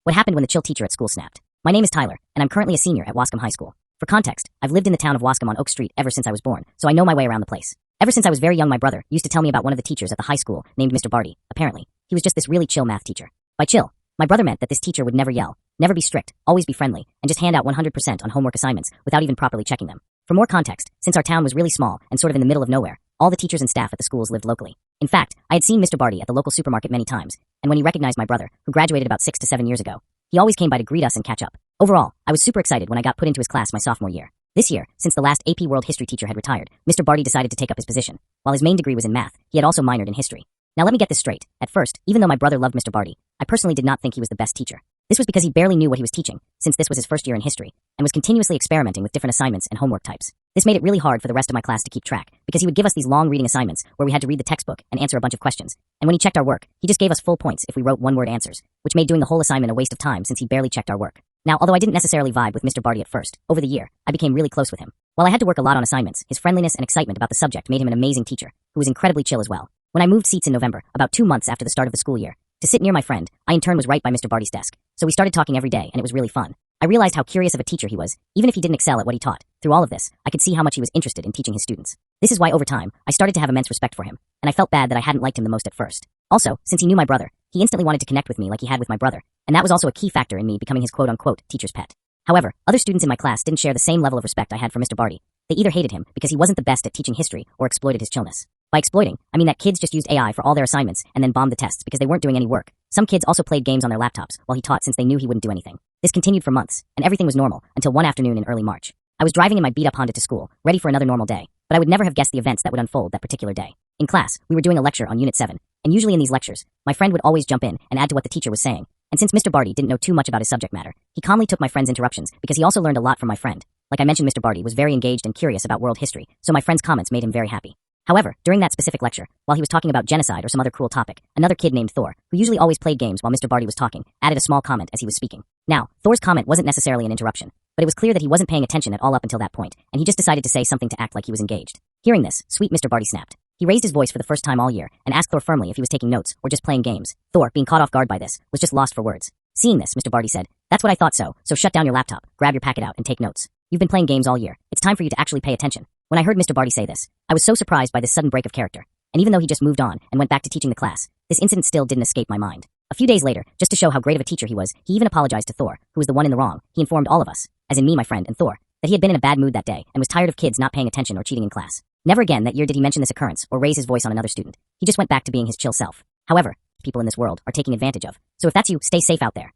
What happened when the chill teacher at school snapped? My name is Tyler, and I'm currently a senior at Wascom High School. For context, I've lived in the town of Wascom on Oak Street ever since I was born, so I know my way around the place. Ever since I was very young, my brother used to tell me about one of the teachers at the high school named Mr. Barty. Apparently, he was just this really chill math teacher. By chill, my brother meant that this teacher would never yell, never be strict, always be friendly, and just hand out 100% on homework assignments without even properly checking them. For more context, since our town was really small and sort of in the middle of nowhere, all the teachers and staff at the schools lived locally. In fact, I had seen Mr. Barty at the local supermarket many times, and when he recognized my brother, who graduated about 6 to 7 years ago, he always came by to greet us and catch up. Overall, I was super excited when I got put into his class my sophomore year. This year, since the last AP World History teacher had retired, Mr. Barty decided to take up his position. While his main degree was in math, he had also minored in history. Now let me get this straight. At first, even though my brother loved Mr. Barty, I personally did not think he was the best teacher. This was because he barely knew what he was teaching, since this was his first year in history, and was continuously experimenting with different assignments and homework types. This made it really hard for the rest of my class to keep track, because he would give us these long reading assignments where we had to read the textbook and answer a bunch of questions. And when he checked our work, he just gave us full points if we wrote one-word answers, which made doing the whole assignment a waste of time since he barely checked our work. Now, although I didn't necessarily vibe with Mr. Barty at first, over the year, I became really close with him. While I had to work a lot on assignments, his friendliness and excitement about the subject made him an amazing teacher, who was incredibly chill as well. When I moved seats in November, about 2 months after the start of the school year, to sit near my friend, I in turn was right by Mr. Barty's desk, so we started talking every day and it was really fun. I realized how curious of a teacher he was, even if he didn't excel at what he taught. Through all of this, I could see how much he was interested in teaching his students. This is why over time, I started to have immense respect for him, and I felt bad that I hadn't liked him the most at first. Also, since he knew my brother, he instantly wanted to connect with me like he had with my brother, and that was also a key factor in me becoming his quote-unquote teacher's pet. However, other students in my class didn't share the same level of respect I had for Mr. Barty. They either hated him because he wasn't the best at teaching history or exploited his chillness. By exploiting, I mean that kids just used AI for all their assignments and then bombed the tests because they weren't doing any work. Some kids also played games on their laptops while he taught since they knew he wouldn't do anything. This continued for months, and everything was normal until one afternoon in early March. I was driving in my beat-up Honda to school, ready for another normal day, but I would never have guessed the events that would unfold that particular day. In class, we were doing a lecture on Unit 7, and usually in these lectures, my friend would always jump in and add to what the teacher was saying. And since Mr. Barty didn't know too much about his subject matter, he calmly took my friend's interruptions because he also learned a lot from my friend. Like I mentioned, Mr. Barty was very engaged and curious about world history, so my friend's comments made him very happy. However, during that specific lecture, while he was talking about genocide or some other cruel topic, another kid named Thor, who usually always played games while Mr. Barty was talking, added a small comment as he was speaking. Now, Thor's comment wasn't necessarily an interruption, but it was clear that he wasn't paying attention at all up until that point, and he just decided to say something to act like he was engaged. Hearing this, sweet Mr. Barty snapped. He raised his voice for the first time all year and asked Thor firmly if he was taking notes or just playing games. Thor, being caught off guard by this, was just lost for words. Seeing this, Mr. Barty said, "That's what I thought so shut down your laptop, grab your packet out, and take notes. You've been playing games all year. It's time for you to actually pay attention." When I heard Mr. Barty say this, I was so surprised by this sudden break of character. And even though he just moved on and went back to teaching the class, this incident still didn't escape my mind. A few days later, just to show how great of a teacher he was, he even apologized to Thor, who was the one in the wrong. He informed all of us, as in me, my friend, and Thor, that he had been in a bad mood that day and was tired of kids not paying attention or cheating in class. Never again that year did he mention this occurrence or raise his voice on another student. He just went back to being his chill self. However, people in this world are taking advantage of. So if that's you, stay safe out there.